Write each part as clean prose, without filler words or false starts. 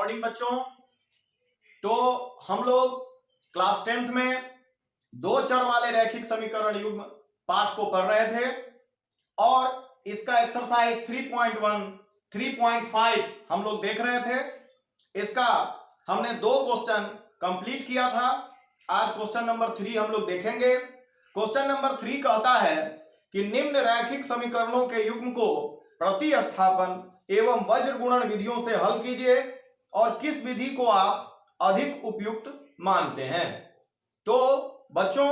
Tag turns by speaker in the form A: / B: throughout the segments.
A: Morning बच्चों। तो हम लोग क्लास 10th में दो चर वाले रैखिक समीकरण युग्म पाठ को पढ़ रहे थे और इसका एक्सरसाइज 3.1 3.5 हम लोग देख रहे थे। इसका हमने दो क्वेश्चन कंप्लीट किया था। आज क्वेश्चन नंबर 3 हम लोग देखेंगे। क्वेश्चन नंबर 3 कहता है कि निम्न रैखिक समीकरणों के युग्म को प्रतिस्थापन एवं वज्र गुणन विधियों से हल कीजिए और किस विधि को आप अधिक उपयुक्त मानते हैं। तो बच्चों,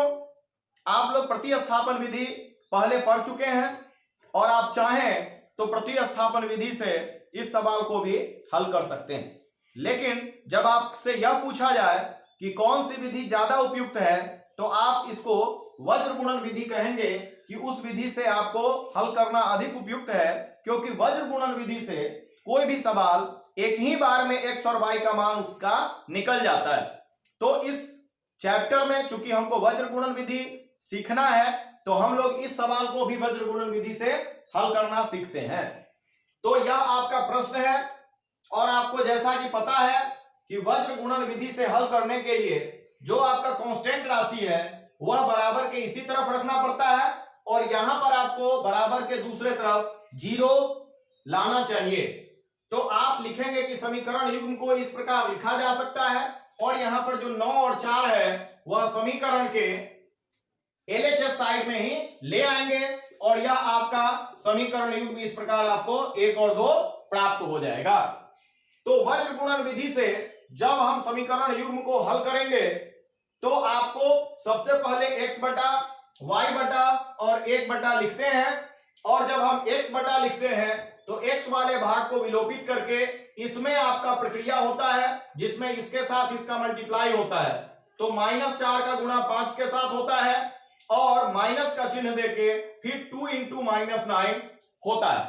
A: आप लोग प्रतिस्थापन विधि पहले पढ़ चुके हैं और आप चाहें तो प्रतिस्थापन विधि से इस सवाल को भी हल कर सकते हैं। लेकिन जब आपसे यह पूछा जाए कि कौन सी विधि ज्यादा उपयुक्त है तो आप इसको वज्र गुणन विधि कहेंगे कि उस विधि से आपको हल करना अधिक उपयुक्त है, क्योंकि वज्र गुणन विधि से कोई भी सवाल एक ही बार में x और y का मान उसका निकल जाता है। तो इस चैप्टर में चूंकि हमको वज्र गुणन विधि सीखना है तो हम लोग इस सवाल को भी वज्र गुणन विधि से हल करना सीखते हैं। तो यह आपका प्रश्न है और आपको जैसा कि पता है कि वज्र गुणन विधि से हल करने के लिए जो आपका कांस्टेंट राशि है वह बराबर के इसी तरफ रखना पड़ता है और यहां पर आपको बराबर के दूसरे तरफ 0 लाना चाहिए। तो आप लिखेंगे कि समीकरण युग्म को इस प्रकार लिखा जा सकता है और यहां पर जो 9 और 4 है वह समीकरण के LHS साइड में ही ले आएंगे और यह आपका समीकरण युग्म इस प्रकार आपको 1 और 2 प्राप्त हो जाएगा। तो वज्र गुणन विधि से जब हम समीकरण युग्म को हल करेंगे तो आपको सबसे पहले x बटा y बटा और 1 बटा लिखते हैं और जब हम x बटा लिखते हैं तो x वाले भाग को विलोपित करके इसमें आपका प्रक्रिया होता है जिसमें इसके साथ इसका मल्टीप्लाई होता है। तो -4 का गुणा 5 के साथ होता है और माइनस का चिन्ह देके फिर 2 × -9 होता है।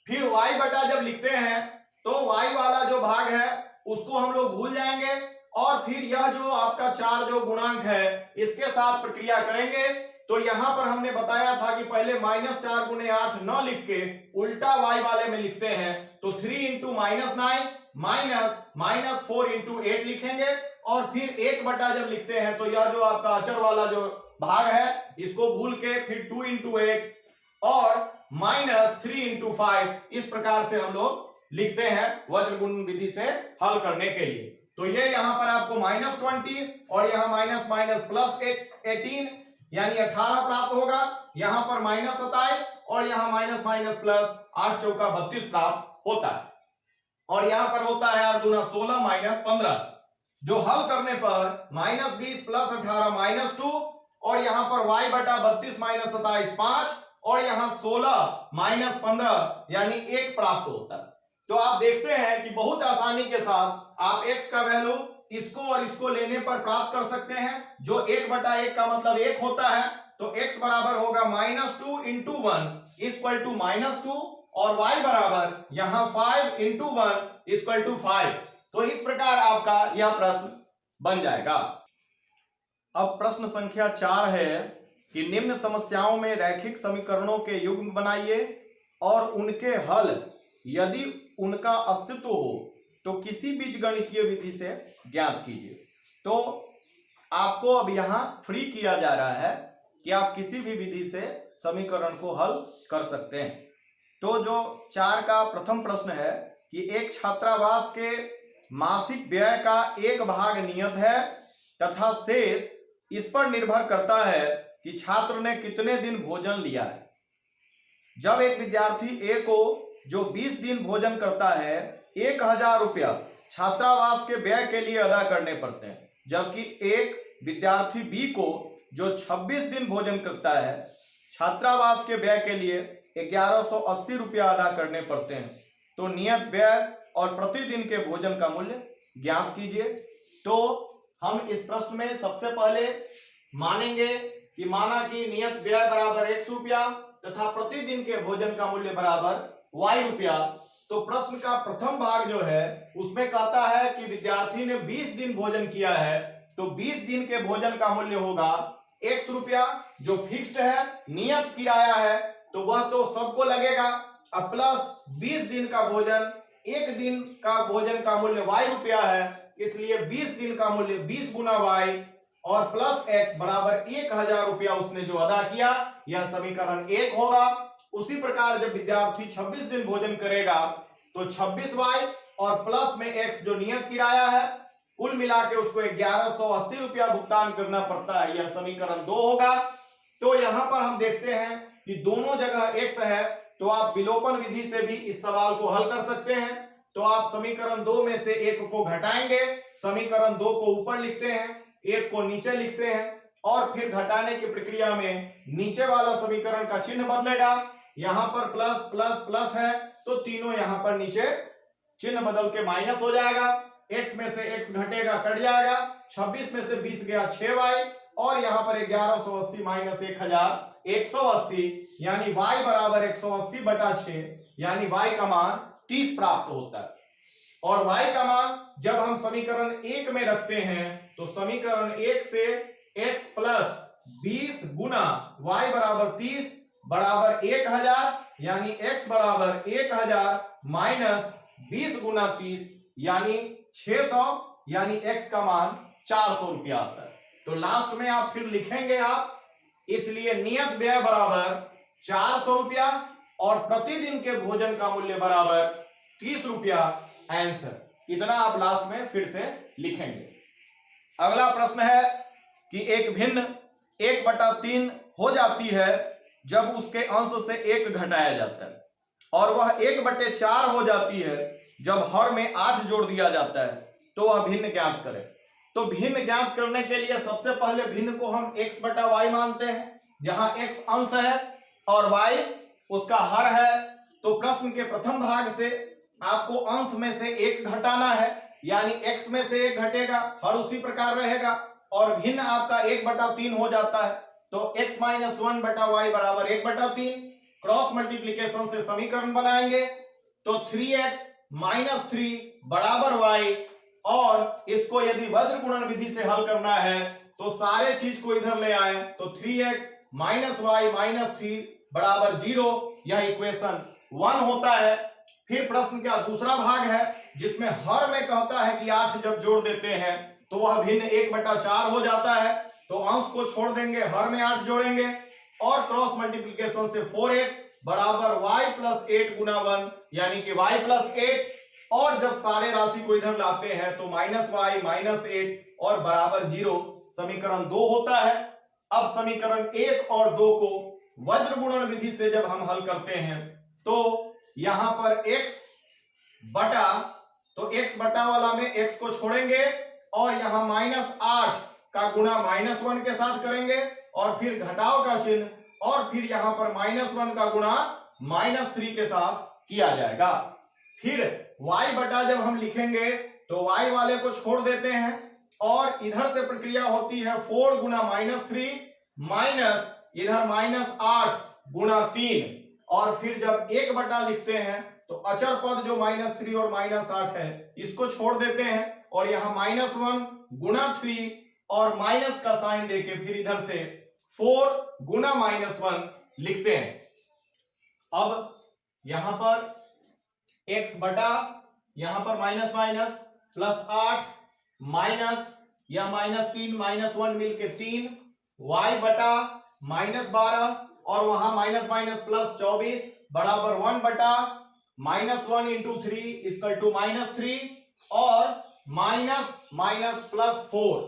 A: फिर y बटा जब लिखते हैं तो y वाला जो भाग है उसको हम लोग भूल जाएंगे और फिर यह जो आपका 4 जो गुणांक है इसके साथ प्रक्रिया करेंगे। तो यहां पर हमने बताया था कि पहले -4 × 8 न लिख के उल्टा y वाले में लिखते हैं। तो 3 × -9 -4 × 8 लिखेंगे और फिर 1 बटा जब लिखते हैं तो यह जो आपका अचर वाला जो भाग है इसको भूल के फिर 2 × 8 और -3 × 5 इस प्रकार से हम लोग लिखते हैं वज्र गुणन विधि से हल करने के लिए। तो ये यहाँ पर आपको -20 और यहाँ माइनस प्लस 18 यानी 18 प्राप्त होगा। यहाँ पर -27 और यहाँ माइनस प्लस 8 चौका 32 प्राप्त होता है और यहाँ पर होता है 8 दूना 16 -15 जो हल करने पर -20 प्लस 18 -2 और यहाँ पर y बटा 32 -27 5 और यहाँ 16 -15 यानी 1 प्राप्त होता है। तो आप देखते हैं कि बहुत आसानी के साथ आप x का वैल्यू इसको और इसको लेने पर प्राप्त कर सकते हैं। जो 1 बटा 1 का मतलब 1 होता है तो x बराबर होगा -2 × 1 = -2 और y बराबर यहाँ 5 × 1 = 5। तो इस प्रकार आपका यह प्रश्न बन जाएगा। अब प्रश्न संख्या 4 है कि निम्न समस्याओं में रैखिक समीकरणों के युग्म बनाइए और उनके हल यदि उनका अस्तित्व हो तो किसी बीजगणितीय विधि से ज्ञात कीजिए। तो आपको अब यहां फ्री किया जा रहा है कि आप किसी भी विधि से समीकरण को हल कर सकते हैं। तो जो 4 का प्रथम प्रश्न है कि एक छात्रावास के मासिक व्यय का एक भाग नियत है तथा शेष इस पर निर्भर करता है कि छात्र ने कितने दिन भोजन लिया है। जब एक विद्यार्थी A को जो 20 दिन भोजन करता है 1000 रुपया छात्रावास के व्यय के लिए अदा करने पड़ते हैं, जबकि एक विद्यार्थी B को जो 26 दिन भोजन करता है छात्रावास के व्यय के लिए 1180 रुपया अदा करने पड़ते हैं। तो नियत व्यय और प्रतिदिन के भोजन का मूल्य ज्ञात कीजिए। तो हम इस प्रश्न में सबसे पहले मानेंगे कि माना कि नियत व्यय बराबर 100 रुपया तथा प्रतिदिन के भोजन का मूल्य बराबर y रुपया। तो प्रश्न का प्रथम भाग जो है उसमें कहता है कि विद्यार्थी ने 20 दिन भोजन किया है तो 20 दिन के भोजन का मूल्य होगा 100 रुपया जो फिक्स्ड है, नियत किराया है तो वह तो सबको लगेगा, अब प्लस 20 दिन का भोजन एक दिन का भोजन का मूल्य y रुपया है, इसलिए 20 दिन का मूल्य 20 गुना y और प्लस x बराबर 1000 रुपया उसने जो अदा किया, यह समीकरण 1 होगा। उसी प्रकार जब विद्यार्थी 26 दिन भोजन करेगा तो 26y और प्लस में x जो नियत किराया है, कुल मिला के उसको 1180 रुपया भुगतान करना पड़ता है, यह समीकरण 2 होगा। तो यहां पर हम देखते हैं कि दोनों जगह x है, तो आप विलोपन विधि से भी इस सवाल को हल कर सकते हैं। तो आप समीकरण 2 में से 1 को घटाएंगे, समीकरण 2 को ऊपर लिखते हैं, 1 को नीचे लिखते हैं, और फिर घटाने की प्रक्रिया में नीचे वाला समीकरण का चिन्ह बदलेगा। यहां पर प्लस प्लस प्लस है तो तीनों यहां पर नीचे चिन्ह बदल के माइनस हो जाएगा, x में से x घटेगा कट जाएगा, 26 में से 20 गया 6y, और यहां पर 1180 माइनस 1180 यानी y बराबर 180 बटा 6, यानी y का मान 30 प्राप्त होता है। और y का मान जब हम समीकरण 1 में रखते हैं तो समीकरण 1 से x प्लस 20 गुना y बराबर 30 बराबर 1000, यानी x बराबर 1000 माइनस 20 गुना 30 यानी 600, यानी x का मान 400 रुपया आता है। तो लास्ट में आप फिर लिखेंगे आप, इसलिए नियत व्यय बराबर 400 रुपया और प्रतिदिन के भोजन का मूल्य बराबर 30 रुपया आंसर, इतना आप लास्ट में फिर से लिखेंगे। अगला प्रश्न है कि एक भिन्न 1/3 हो जाती है जब उसके अंश से 1 घटाया जाता है, और वह 1/4 हो जाती है जब हर में 8 जोड़ दिया जाता है, तो वह भिन्न ज्ञात करें। तो भिन्न ज्ञात करने के लिए सबसे पहले भिन्न को हम x बटा y मानते हैं, जहां x अंश है और y उसका हर है। तो प्रश्न के प्रथम भाग से आपको अंश में से 1 घटाना है, यानी x में से 1 घटेगा, हर उसी प्रकार रहेगा, और भिन्न आपका 1/3 हो जाता है। तो x माइनस 1 बटा y बराबर 1/3, क्रॉस मल्टीप्लीकेशन से समीकरण बनाएंगे तो 3x माइनस 3 बराबर y, और इसको यदि वज्र गुणन विधि से हल करना है तो सारे चीज को इधर ले आए, तो 3x माइनस y माइनस 3 बराबर 0, यह इक्वेशन 1 होता है। फिर प्रश्न का दूसरा भाग है जिसमें हर में कहता है कि 8 जब जोड़ देते हैं तो वह भिन्न 1/4 हो जाता है, तो अंश को छोड़ देंगे, हर में 8 जोड़ेंगे, और क्रॉस मल्टीप्लीकेशन से 4x बराबर y प्लस 8 गुना 1, यानी कि y प्लस 8, और जब सारे राशि को इधर लाते हैं तो माइनस y माइनस 8 और बराबर 0, समीकरण 2 होता है। अब समीकरण 1 और 2 को वज्र गुणन विधि से जब हम हल करते हैं तो यहां पर x बटा, तो x बटा वाला में x को छोड़ेंगे और यहां -8 का गुणा -1 के साथ करेंगे और फिर घटाव का चिन्ह, और फिर यहां पर -1 का गुणा -3 के साथ किया जाएगा। फिर y बटा जब हम लिखेंगे तो y वाले को छोड़ देते हैं और इधर से प्रक्रिया होती है 4 गुना -3 माइनस इधर -8 गुणा 3, और फिर जब 1 बटा लिखते हैं तो अचर पद जो -3 और -8 है इसको छोड़ देते हैं और यहाँ -1 गुणा 3 और माइनस का साइन देके फिर इधर से 4 गुना -1 लिखते हैं। अब यहां पर x बटा, यहां पर माइनस माइनस प्लस 8 माइनस यह -3 -1 मिलके 3, y बटा -12 और वहां माइनस माइनस प्लस 24 बराबर 1 बटा -1 इंटू 3 इक्वल टू -3 और माइनस माइनस प्लस 4।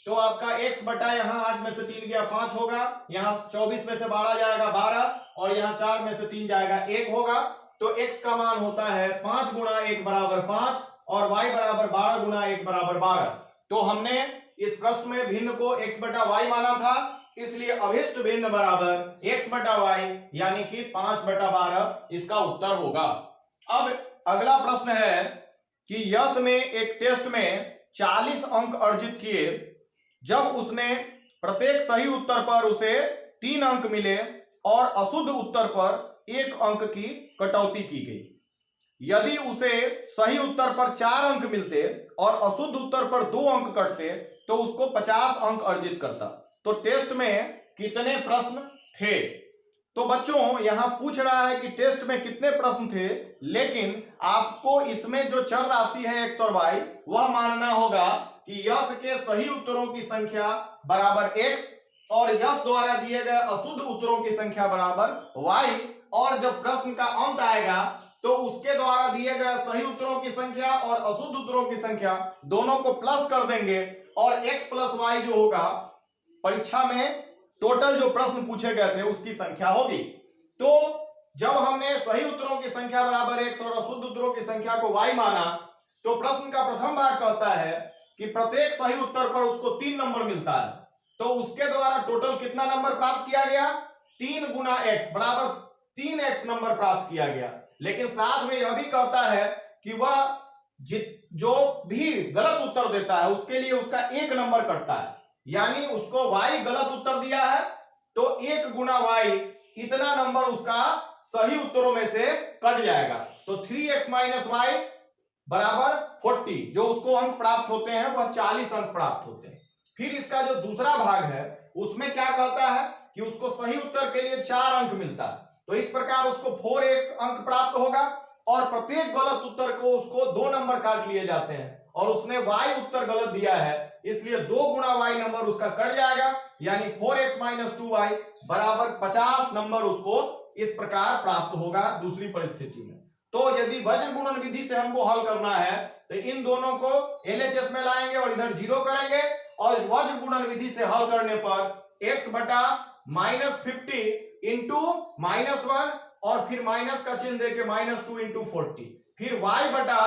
A: तो आपका x बटा यहाँ 8 में से 3 गया 5 होगा, यहाँ 24 में से 12 जाएगा 12 और यहाँ 4 में से 3 जाएगा 1 होगा। तो x का मान होता है 5 गुणा 1 बराबर 5 और y बराबर 12 गुणा 1 बराबर 12। तो हमने इस प्रश्न में भिन्न को x बटा y माना था, इसलिए अभिष्ट भिन्न बराबर x बटा y यानी कि 5 बटा 12 इसका उत्तर होगा। अब अगला प्रश्न है कि यश ने एक टेस्ट में 40 अंक अर्जित किए, जब उसने प्रत्येक सही उत्तर पर उसे 3 अंक मिले और अशुद्ध उत्तर पर 1 अंक की कटौती की गई। यदि उसे सही उत्तर पर 4 अंक मिलते और अशुद्ध उत्तर पर 2 अंक कटते तो उसको 50 अंक अर्जित करता। तो टेस्ट में कितने प्रश्न थे? तो बच्चों यहां पूछ रहा है कि टेस्ट में कितने प्रश्न थे, लेकिन आपको इसमें जो चर राशि है x और y वह मानना होगा कि यश के सही उत्तरों की संख्या बराबर x और यश द्वारा दिए गए अशुद्ध उत्तरों की संख्या बराबर y, और जब प्रश्न का अंत आएगा तो उसके द्वारा दिए गए सही उत्तरों की संख्या और अशुद्ध उत्तरों की संख्या दोनों को प्लस कर देंगे और x प्लस वाई जो होगा परीक्षा में टोटल जो प्रश्न पूछे गए थे उसकी संख्या होगी। तो जब हमने सही उत्तरों की संख्या बराबर x और अशुद्ध उत्तरों की संख्या को y माना, तो प्रश्न का प्रथम भाग कहता है कि प्रत्येक सही उत्तर पर उसको 3 नंबर मिलता है, तो उसके द्वारा टोटल कितना नंबर प्राप्त किया गया, 3 गुना x बराबर 3x नंबर प्राप्त किया गया। लेकिन साथ में यह भी कहता है कि वह जो भी गलत उत्तर देता है उसके लिए उसका 1 नंबर कटता है, यानी उसको y गलत उत्तर दिया है तो 1 गुना y इतना नंबर उसका सही उत्तरों में से कट जाएगा। तो 3x माइनस वाई बराबर 40, जो उसको अंक प्राप्त होते हैं वह 40 अंक प्राप्त होते हैं। फिर इसका जो दूसरा भाग है उसमें क्या कहता है कि उसको सही उत्तर के लिए 4 अंक मिलता है, तो इस प्रकार उसको 4x अंक प्राप्त होगा और प्रत्येक गलत उत्तर को उसको 2 नंबर काट लिए जाते हैं और उसने y उत्तर गलत दिया है इसलिए 2 गुना y नंबर उसका कट जाएगा, यानी 4x माइनस 2y बराबर 50 नंबर उसको इस प्रकार प्राप्त होगा दूसरी परिस्थिति में। तो यदि वज्र गुणन विधि से हमको हल करना है तो इन दोनों को LHS में लाएंगे और इधर 0 करेंगे और वज्र गुणन विधि से हल करने पर x बटा -50 इंटू -1 और फिर माइनस का चिन्ह देके -2 इंटू 40, फिर y बटा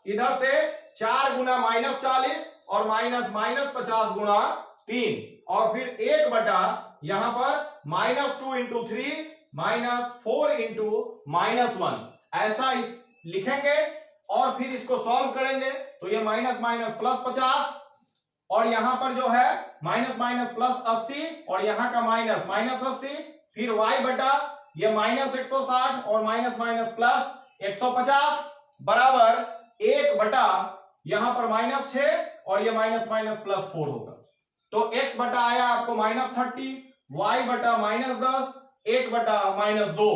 A: इधर से 4 गुना -40 और -50 गुना 3 और फिर 1 बटा यहां पर -2 इंटू 3 -4 इंटू -1 ऐसा इस लिखेंगे और फिर इसको सॉल्व करेंगे तो ये माइनस माइनस प्लस 50 और यहां पर जो है माइनस माइनस प्लस 80 और यहां का माइनस माइनस 80, फिर y बटा ये माइनस 160 और माइनस माइनस प्लस 150 बराबर 1 बटा यहां पर -6 और ये माइनस माइनस प्लस 4 होगा। तो x बटा आया आपको -30, y बटा -10, 1 बटा -2,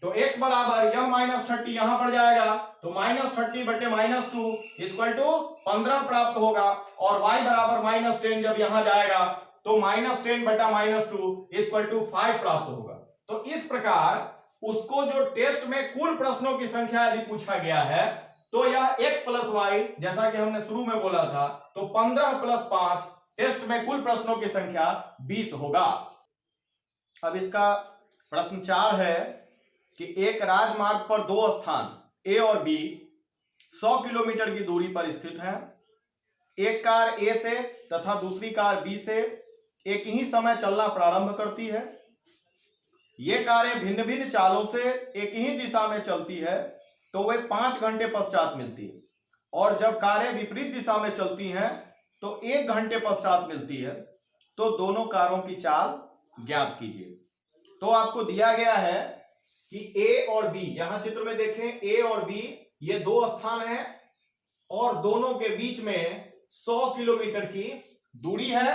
A: तो x बराबर यह -30 यहां पर जाएगा तो -30 बटे -2 इक्वल टू 15 प्राप्त होगा और y बराबर -10 जब यहां जाएगा तो -10 बटा -2 इक्वल टू 5 प्राप्त होगा। तो इस प्रकार उसको जो टेस्ट में कुल प्रश्नों की संख्या यदि पूछा गया है तो यह x प्लस वाई जैसा कि हमने शुरू में बोला था तो 15 प्लस 5 टेस्ट में कुल प्रश्नों की संख्या 20 होगा। अब इसका प्रश्न 4 है कि एक राजमार्ग पर 2 स्थान A और B 100 किलोमीटर की दूरी पर स्थित है। एक कार A से तथा दूसरी कार B से एक ही समय चलना प्रारंभ करती है। ये कारें भिन्न भिन्न चालों से एक ही दिशा में चलती है तो वे 5 घंटे पश्चात मिलती है, और जब कारें विपरीत दिशा में चलती हैं तो 1 घंटे पश्चात मिलती है। तो दोनों कारों की चाल ज्ञात कीजिए। तो आपको दिया गया है कि A और B, यहां चित्र में देखें A और B ये 2 स्थान हैं और दोनों के बीच में 100 किलोमीटर की दूरी है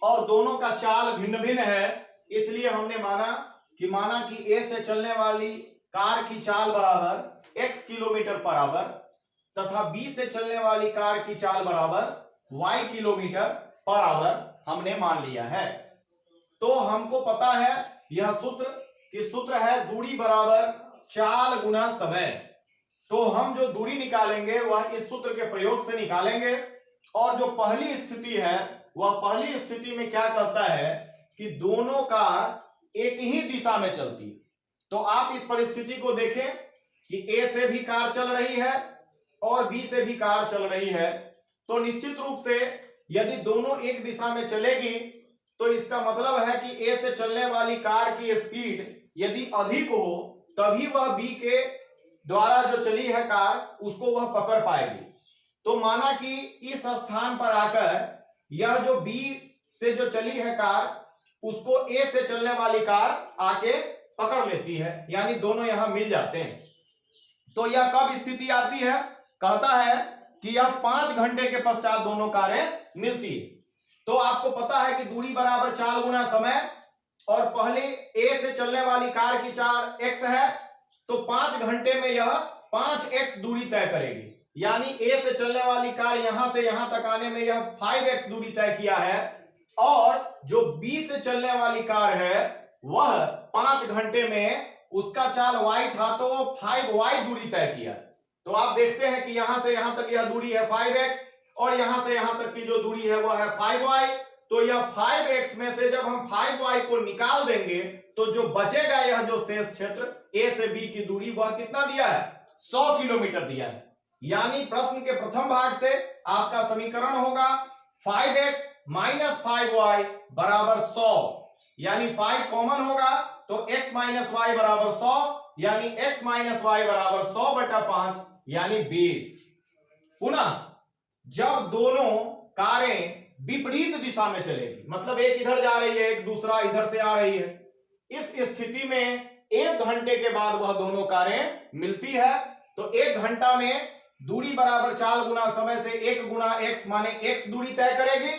A: और दोनों का चाल भिन्न भिन्न है, इसलिए हमने माना कि A से चलने वाली कार की चाल बराबर x किलोमीटर पर आवर तथा B से चलने वाली कार की चाल बराबर y किलोमीटर पर आवर हमने मान लिया है। तो हमको पता है यह सूत्र है दूरी बराबर चाल गुना समय। तो हम जो दूरी निकालेंगे वह इस सूत्र के प्रयोग से निकालेंगे और जो पहली स्थिति है वह पहली स्थिति में क्या कहता है कि दोनों कार एक ही दिशा में चलती है। तो आप इस परिस्थिति को देखें कि A से भी कार चल रही है और B से भी कार चल रही है, तो निश्चित रूप से यदि दोनों एक दिशा में चलेगी तो इसका मतलब है कि A से चलने वाली कार की स्पीड यदि अधिक हो तभी वह B के द्वारा जो चली है कार उसको वह पकड़ पाएगी। तो माना कि इस स्थान पर आकर यह जो B से जो चली है कार उसको A से चलने वाली कार आके पकड़ लेती है, यानी दोनों यहां मिल जाते हैं। तो यह कब स्थिति आती है, कहता है कि यह 5 घंटे के पश्चात दोनों कारें मिलती है। तो आपको पता है कि दूरी बराबर चाल गुना समय और पहले ए से चलने वाली कार की चाल x है, तो 5 घंटे में यह 5x दूरी तय करेगी। यानी ए से चलने वाली कार यहां से यहां तक आने में यह 5x दूरी तय किया है, और जो बी से चलने वाली कार है वह 5 घंटे में उसका चाल y था तो वो 5y दूरी तय किया। तो आप देखते हैं कि यहां से यहां तक यह दूरी है 5x और यहां से यहां तक की जो दूरी है वह है 5y। तो यह 5x में से जब हम 5y को निकाल देंगे तो जो बचेगा यह जो शेष क्षेत्र a से b की दूरी वह कितना दिया है, 100 किलोमीटर दिया है। यानी प्रश्न के प्रथम भाग से आपका समीकरण होगा 5x माइनस 5y बराबर 100, यानी 5 कॉमन होगा तो x माइनस वाई बराबर 100, यानी x माइनस वाई बराबर 100 बटा 5 यानी 20। पुनः जब दोनों कारें विपरीत दिशा में चलेगी, मतलब एक इधर जा रही है एक दूसरा इधर से आ रही है, इस स्थिति में 1 घंटे के बाद वह दोनों कारें मिलती है, तो 1 घंटा में दूरी बराबर चाल गुना समय से 1 गुना x माने x दूरी तय करेगी,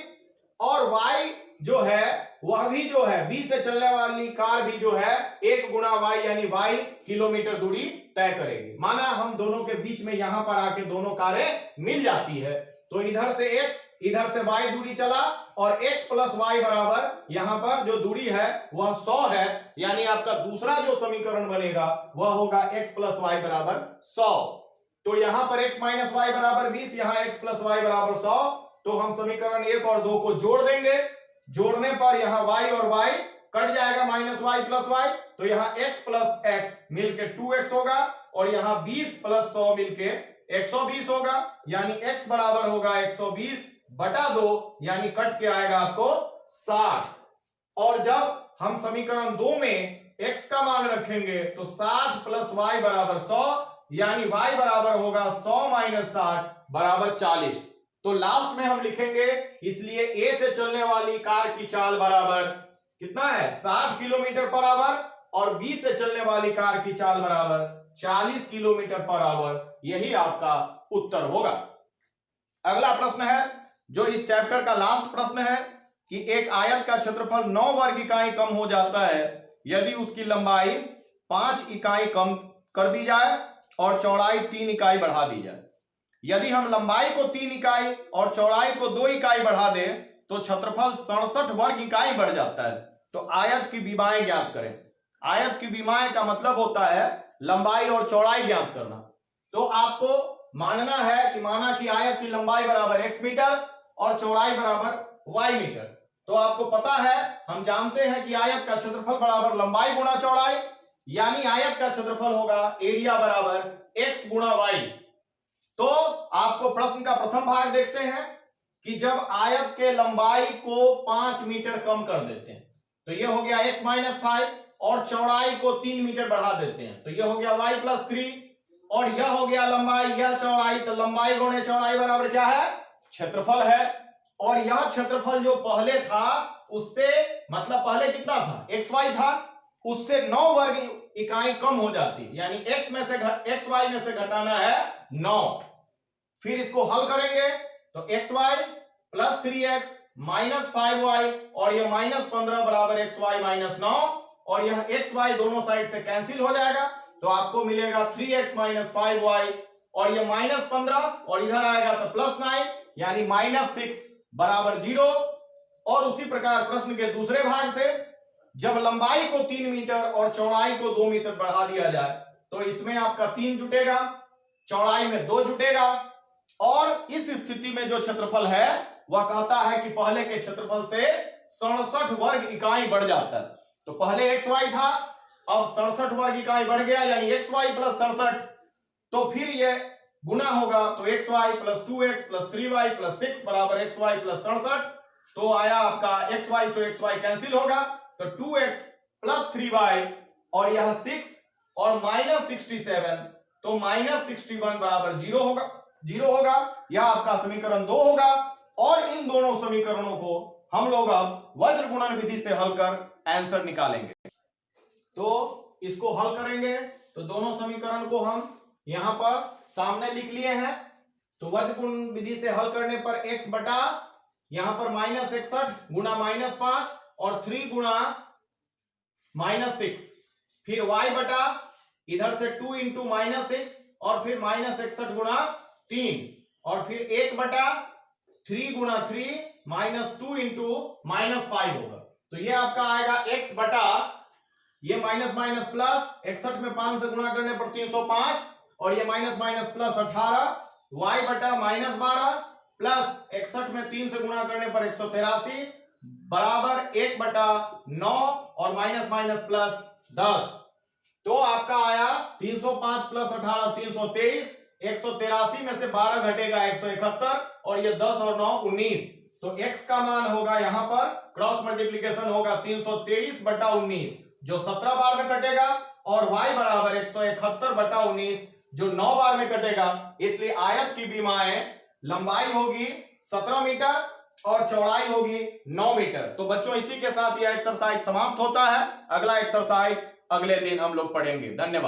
A: और y जो है वह भी जो है b से चलने वाली कार भी जो है 1 गुना y यानी y किलोमीटर दूरी तय करेगी। माना हम दोनों के बीच में यहां पर आके दोनों कारें मिल जाती है, तो इधर से x इधर से y दूरी चला और x प्लस वाई बराबर यहां पर जो दूरी है वह 100 है, यानी आपका दूसरा जो समीकरण बनेगा वह होगा x प्लस वाई बराबर 100। तो यहां पर x माइनस वाई बराबर 20, यहां x प्लस वाई बराबर 100, तो हम समीकरण 1 और 2 को जोड़ देंगे। जोड़ने पर यहां y और y कट जाएगा, माइनस वाई प्लस वाई, तो यहां x प्लस x मिलके 2x होगा, और यहां 20 प्लस 100 मिलके 120 होगा, यानी x बराबर होगा 120 बटा 2, यानी कट के आएगा आपको 60। और जब हम समीकरण 2 में x का मान रखेंगे तो 60 प्लस y बराबर 100, यानी y बराबर होगा 100 माइनस 60 बराबर 40। तो लास्ट में हम लिखेंगे, इसलिए a से चलने वाली कार की चाल बराबर कितना है 60 किलोमीटर पर आवर, और b से चलने वाली कार की चाल बराबर 40 किलोमीटर पर आवर। यही आपका उत्तर होगा। अगला प्रश्न है जो इस चैप्टर का लास्ट प्रश्न है कि एक आयत का क्षेत्रफल 9 वर्ग इकाई कम हो जाता है यदि उसकी लंबाई 5 इकाई कम कर दी जाए और चौड़ाई 3 इकाई बढ़ा दी जाए। यदि हम लंबाई को 3 इकाई और चौड़ाई को 2 इकाई बढ़ा दें तो क्षेत्रफल 67 वर्ग इकाई बढ़ जाता है। तो आयत की विमाएं ज्ञात करें। आयत की विमाएं का मतलब होता है लंबाई और चौड़ाई ज्ञात करना। तो आपको मानना है कि माना कि आयत की लंबाई बराबर x मीटर और चौड़ाई बराबर y मीटर। तो आपको पता है, हम जानते हैं कि आयत का क्षेत्रफल बराबर लंबाई गुणा चौड़ाई, यानी आयत का क्षेत्रफल होगा एरिया बराबर x गुणा y। तो आपको प्रश्न का प्रथम भाग देखते हैं कि जब आयत के लंबाई को 5 मीटर कम कर देते हैं तो यह हो गया x माइनस 5, और चौड़ाई को 3 मीटर बढ़ा देते हैं तो यह हो गया y प्लस 3, और यह हो गया लंबाई यह चौड़ाई, तो लंबाई गुणे चौड़ाई बराबर क्या है, क्षेत्रफल है। और यह क्षेत्रफल जो पहले था उससे, मतलब पहले कितना था xy था, उससे 9 वर्ग इकाई कम हो जाती है, यानी x में से xy में से घटाना है 9। फिर इसको हल करेंगे तो xy plus 3x minus 5y और यह माइनस 15 बराबर xy माइनस 9, और यह xy दोनों साइड से कैंसिल हो जाएगा तो आपको मिलेगा 3x माइनस 5y, और यह माइनस 15 और इधर आएगा तो प्लस 9 यानी माइनस 6 बराबर 0। और उसी प्रकार प्रश्न के दूसरे भाग से जब लंबाई को 3 मीटर और चौड़ाई को 2 मीटर बढ़ा दिया जाए तो इसमें आपका 3 जुटेगा, चौड़ाई में 2 जुटेगा, और इस स्थिति में जो क्षेत्रफल है वह कहता है कि पहले के क्षेत्रफल से 67 वर्ग इकाई बढ़ जाता है। तो पहले xy था, अब 67 वर्ग इकाई बढ़ गया, यानी xy प्लस 67, तो फिर यह गुना होगा तो xy plus 2x plus 3y plus 6 बराबर xy प्लस 67। तो आया आपका xy से xy कैंसिल होगा तो 2x प्लस 3y और यह 6 और माइनस 67, तो माइनस 61 बराबर 0 होगा। यह आपका समीकरण 2 होगा। और इन दोनों समीकरणों को हम लोग अब वज्र गुणन विधि से हल कर आंसर निकालेंगे। तो इसको हल करेंगे तो दोनों समीकरण को हम यहां पर सामने लिख लिए हैं। तो वज्र गुणन विधि से हल करने पर x बटा यहां पर माइनस 61 गुणा माइनस 5 और 3 गुणा -6, फिर y बटा इधर से 2 इंटू -6 और फिर -61 गुणा 3 और फिर 1 बटा 3 गुणा 3 -2 इंटू -5 होगा। तो ये आपका आएगा x बटा ये माइनस माइनस प्लस 61 में 5 से गुणा करने पर 305 और ये माइनस माइनस प्लस 18 y बटा -12 प्लस 61 में 3 से गुणा करने पर 183 बराबर 1 बटा 9 और माइनस माइनस प्लस 10। तो आपका आया 305 प्लस 18 323, 183 में से 12 घटेगा 171 और ये 10 और 9 19। तो x का मान होगा यहां पर क्रॉस मल्टीप्लीकेशन होगा 323 बटा 19 जो 17 बार में कटेगा और y बराबर 171 बटा 19 जो 9 बार में कटेगा। इसलिए आयत की विमाएं लंबाई होगी 17 मीटर और चौड़ाई होगी 9 मीटर। तो बच्चों इसी के साथ यह एक्सरसाइज समाप्त होता है। अगला एक्सरसाइज अगले दिन हम लोग पढ़ेंगे। धन्यवाद।